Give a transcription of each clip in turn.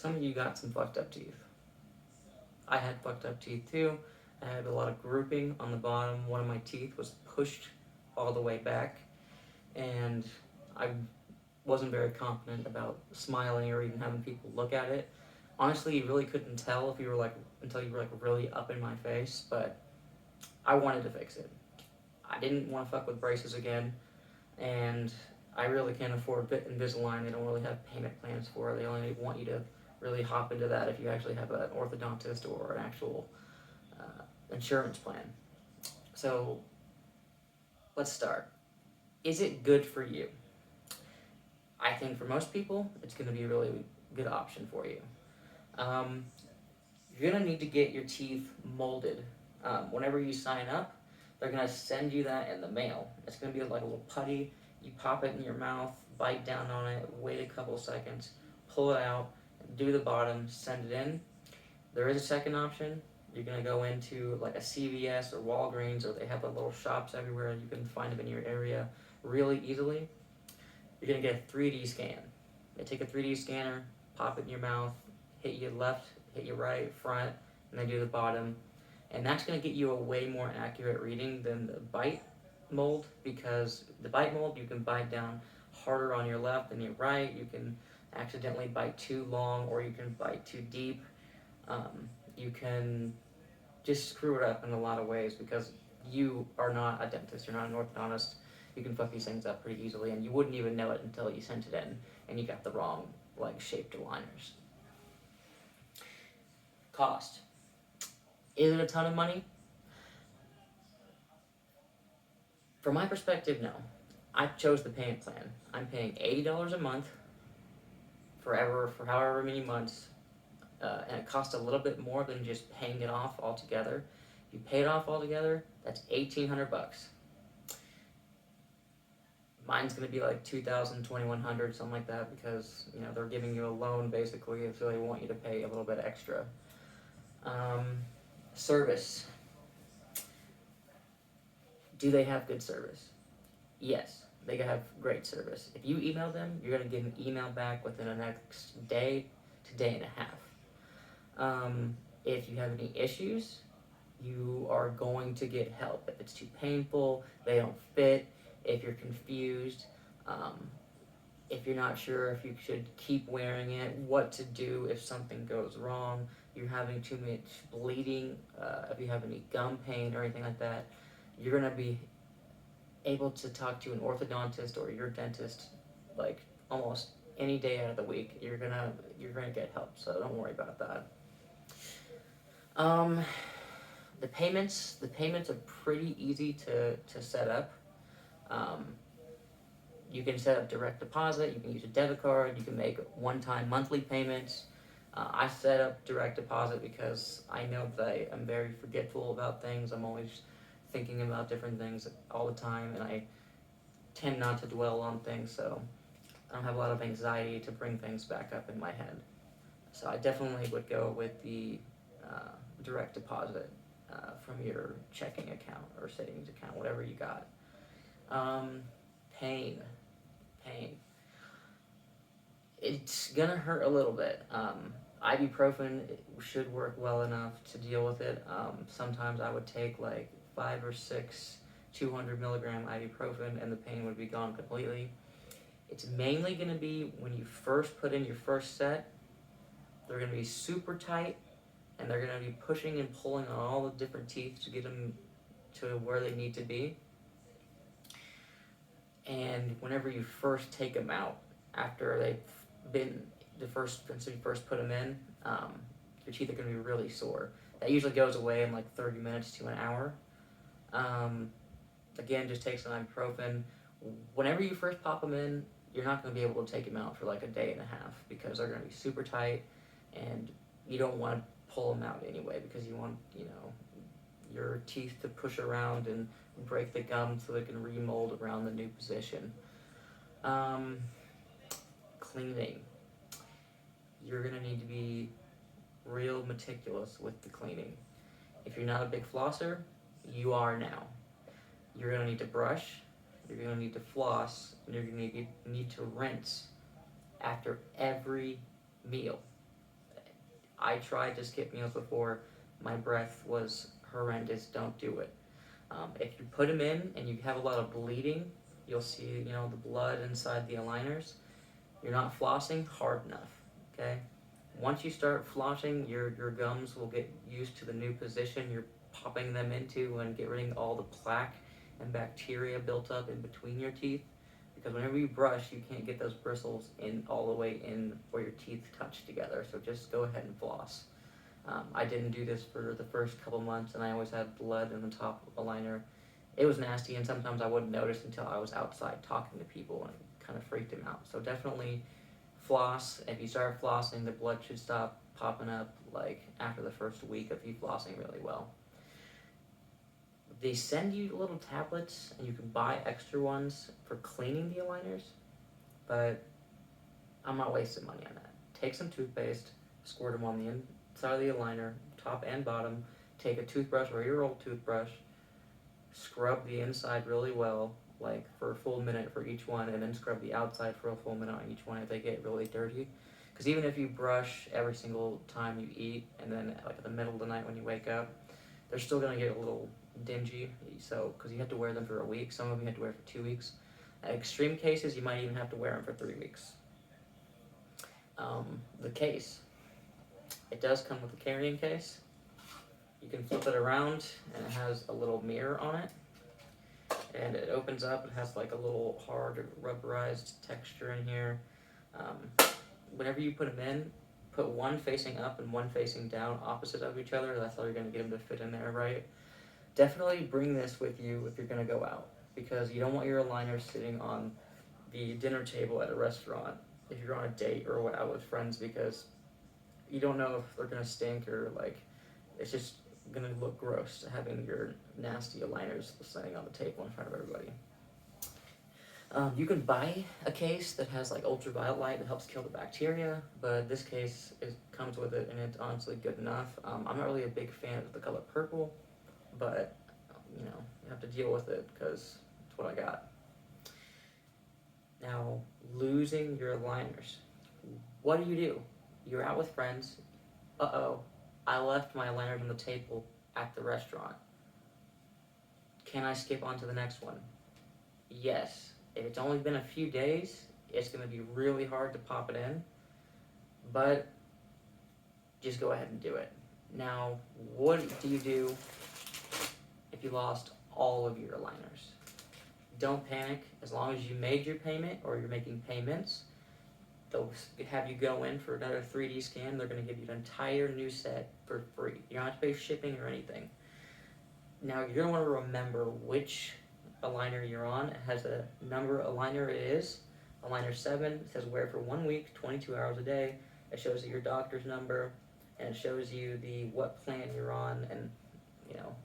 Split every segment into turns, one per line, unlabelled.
some of you got some fucked up teeth. I had fucked up teeth too. I had a lot of grouping on the bottom. One of my teeth was pushed all the way back, and I wasn't very confident about smiling or even having people look at it. Honestly, you really couldn't tell if you were like until you were like really up in my face, but I wanted to fix it. I didn't want to fuck with braces again, and I really can't afford Invisalign. They don't really have payment plans for it. They only want you to really hop into that if you actually have an orthodontist or an actual insurance plan. So let's start. Is it good for you? I think for most people, it's going to be a really good option for you. Um, you're going to need to get your teeth molded. Whenever you sign up, they're going to send you that in the mail. It's going to be like a little putty. You pop it in your mouth, bite down on it, wait a couple seconds, pull it out, do the bottom, send it in. There is a second option. You're going to go into like a CVS or Walgreens, or they have little shops everywhere. You can find them in your area really easily. You're going to get a 3D scan. They take a 3D scanner, pop it in your mouth, hit you left, hit you right, front, and they do the bottom. And that's going to get you a way more accurate reading than the bite mold, because the bite mold, you can bite down harder on your left than your right. You can accidentally bite too long, or you can bite too deep. You can just screw it up in a lot of ways because you are not a dentist, you're not an orthodontist. You can fuck these things up pretty easily, and you wouldn't even know it until you sent it in and you got the wrong like shaped aligners. Cost. Is it a ton of money? From my perspective, no. I chose the payment plan. I'm paying $80 a month forever for however many months, and it costs a little bit more than just paying it off altogether. If you pay it off altogether, that's $1,800. Mine's gonna be like 2,000, 2,100, something like that, because they're giving you a loan basically, so they want you to pay a little bit extra. Service. Do they have good service? Yes, they have great service. If you email them, you're gonna get an email back within the next day to day and a half. If you have any issues, you are going to get help. If it's too painful, they don't fit, if you're confused, if you're not sure if you should keep wearing it, what to do if something goes wrong, you're having too much bleeding, if you have any gum pain or anything like that, you're going to be able to talk to an orthodontist or your dentist like almost any day out of the week. You're gonna get help, so don't worry about that. The payments are pretty easy to set up. You can set up direct deposit, you can use a debit card, you can make one-time monthly payments. I set up direct deposit because I know that I'm very forgetful about things. I'm always thinking about different things all the time, and I tend not to dwell on things, so I don't have a lot of anxiety to bring things back up in my head. So I definitely would go with the direct deposit from your checking account or savings account, whatever you got. Pain. It's gonna hurt a little bit. Ibuprofen should work well enough to deal with it. Sometimes I would take like 5 or 6 200 milligram ibuprofen and the pain would be gone completely. It's mainly gonna be when you first put in your first set, they're gonna be super tight and they're gonna be pushing and pulling on all the different teeth to get them to where they need to be. And whenever you first take them out, after they've been since you first put them in, your teeth are going to be really sore. That usually goes away in like 30 minutes to an hour. Again, just take some ibuprofen. Whenever you first pop them in, you're not going to be able to take them out for like a day and a half because they're going to be super tight, and you don't want to pull them out anyway because you want your teeth to push around and break the gum so they can remold around the new position. Cleaning. You're going to need to be real meticulous with the cleaning. If you're not a big flosser, you are now. You're going to need to brush, you're going to need to floss, and you're going to need to rinse after every meal. I tried to skip meals before. My breath was horrendous. Don't do it. If you put them in and you have a lot of bleeding, you'll see, the blood inside the aligners. You're not flossing hard enough, okay? Once you start flossing, your gums will get used to the new position you're popping them into and get rid of all the plaque and bacteria built up in between your teeth. Because whenever you brush, you can't get those bristles in all the way in where your teeth touch together. So just go ahead and floss. I didn't do this for the first couple months, and I always had blood in the top aligner. It was nasty, and sometimes I wouldn't notice until I was outside talking to people, and it kind of freaked him out. So definitely floss. If you start flossing, the blood should stop popping up like after the first week of you flossing really well. They send you little tablets, and you can buy extra ones for cleaning the aligners, but I'm not wasting money on that. Take some toothpaste, squirt them on the inside of the aligner, top and bottom. Take a toothbrush or your old toothbrush, scrub the inside really well, like for a full minute for each one, and then scrub the outside for a full minute on each one if they get really dirty. Because even if you brush every single time you eat, and then like at the middle of the night when you wake up, they're still going to get a little dingy, so because you have to wear them for a week. Some of them you have to wear for 2 weeks. Extreme cases, you might even have to wear them for 3 weeks. The case. It does come with a carrying case. You can flip it around, and it has a little mirror on it. And it opens up. It has like a little hard rubberized texture in here. Whenever you put them in, put one facing up and one facing down opposite of each other. That's how you're going to get them to fit in there, right? Definitely bring this with you if you're going to go out, because you don't want your aligners sitting on the dinner table at a restaurant if you're on a date or out with friends, because you don't know if they're going to stink or like it's just going to look gross having your nasty aligners sitting on the table in front of everybody. You can buy a case that has like ultraviolet light that helps kill the bacteria, but this case comes with it, and it's honestly good enough. I'm not really a big fan of the color purple, but you have to deal with it because it's what I got. Now, losing your aligners. What do? You're out with friends. I left my aligners on the table at the restaurant. Can I skip on to the next one? Yes. If it's only been a few days, it's going to be really hard to pop it in, but just go ahead and do it. Now, what do you do if you lost all of your aligners? Don't panic. As long as you made your payment or you're making payments, they'll have you go in for another 3D scan. They're going to give you an entire new set for free. You don't have to pay shipping or anything. Now, you're going to want to remember which aligner you're on. It has a number aligner it is. Aligner 7 says wear for 1 week, 22 hours a day. It shows you your doctor's number, and it shows you what plan you're on, and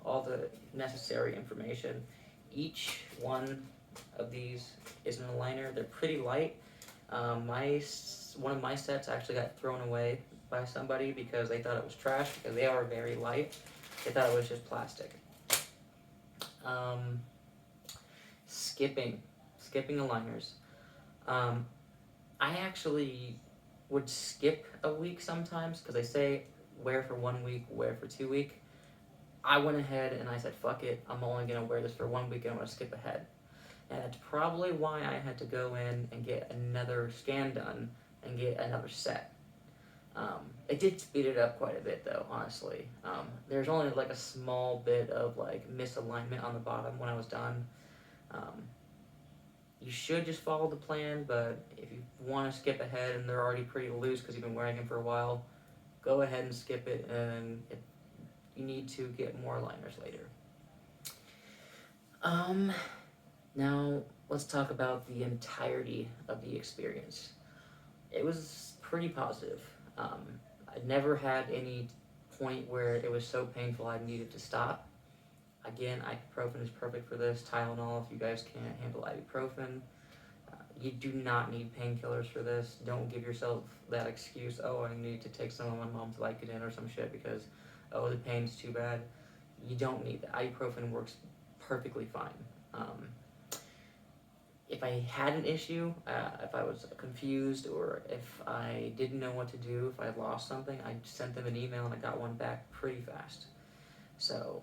all the necessary information. Each one of these is an aligner. They're pretty light. One of my sets actually got thrown away by somebody because they thought it was trash, because they are very light. They thought it was just plastic. Skipping aligners. I actually would skip a week sometimes because they say wear for 1 week, wear for 2 weeks. I went ahead and I said, fuck it, I'm only going to wear this for 1 week and I'm going to skip ahead. And that's probably why I had to go in and get another scan done and get another set. It did speed it up quite a bit though, honestly. There's only like a small bit of like misalignment on the bottom when I was done. You should just follow the plan, but if you want to skip ahead and they're already pretty loose because you've been wearing them for a while, go ahead and skip it, and if you need to get more aligners later. Now let's talk about the entirety of the experience. It was pretty positive. I never had any point where it was so painful I needed to stop. Again, ibuprofen is perfect for this. Tylenol, if you guys can't handle ibuprofen. You do not need painkillers for this. Don't give yourself that excuse, I need to take some of my mom's Vicodin or some shit because, the pain's too bad. You don't need that. Ibuprofen works perfectly fine. if I had an issue, if I was confused, or if I didn't know what to do, if I lost something, I sent them an email and I got one back pretty fast. So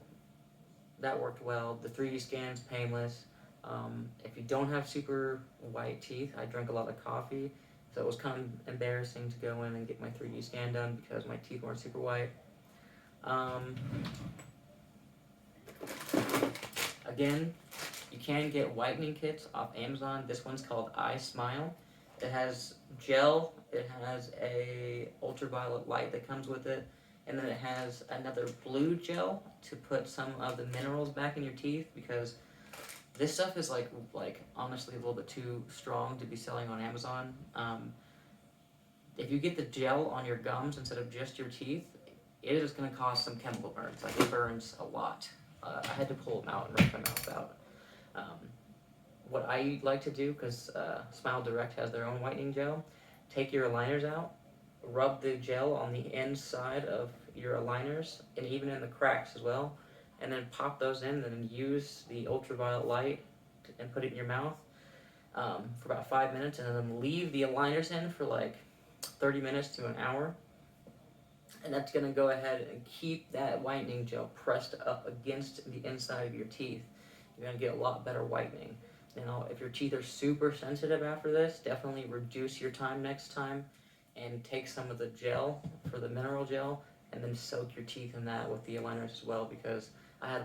that worked well. The 3D scan's painless. If you don't have super white teeth, I drank a lot of coffee, so it was kind of embarrassing to go in and get my 3D scan done because my teeth weren't super white. Again, you can get whitening kits off Amazon. This one's called I Smile. It has gel, it has a ultraviolet light that comes with it, and then it has another blue gel to put some of the minerals back in your teeth, because this stuff is like honestly a little bit too strong to be selling on Amazon. If you get the gel on your gums instead of just your teeth, it is going to cause some chemical burns. Like, it burns a lot. I had to pull them out and rip my mouth out. What I like to do, because Smile Direct has their own whitening gel, take your aligners out, rub the gel on the inside of your aligners and even in the cracks as well, and then pop those in, and then use the ultraviolet light and put it in your mouth for about 5 minutes, and then leave the aligners in for like 30 minutes to an hour. And that's going to go ahead and keep that whitening gel pressed up against the inside of your teeth. You're going to get a lot better whitening. Now, if your teeth are super sensitive after this, definitely reduce your time next time and take some of the gel for the mineral gel and then soak your teeth in that with the aligners as well, because I had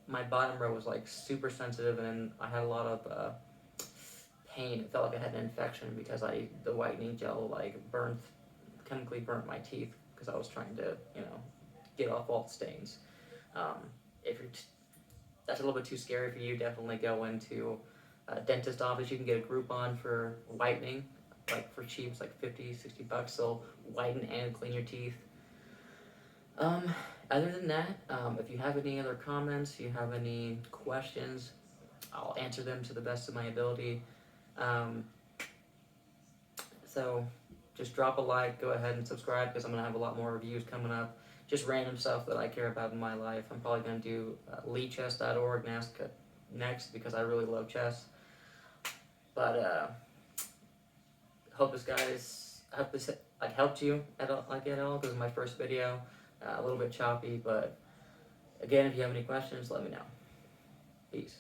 my bottom row was like super sensitive and I had a lot of pain. It felt like I had an infection because the whitening gel like chemically burnt my teeth because I was trying to, get off all the stains. If that's a little bit too scary for you, definitely go into a dentist office. You can get a Groupon for whitening, like for cheap. It's like $50-$60. They'll whiten and clean your teeth. Other than that, if you have any other comments, you have any questions, I'll answer them to the best of my ability. So just drop a like, go ahead and subscribe, because I'm going to have a lot more reviews coming up. Just random stuff that I care about in my life. I'm probably going to do leechess.org next because I really love chess. But hope this helped you at all, because it's my first video. A little bit choppy, but again, if you have any questions, let me know. Peace.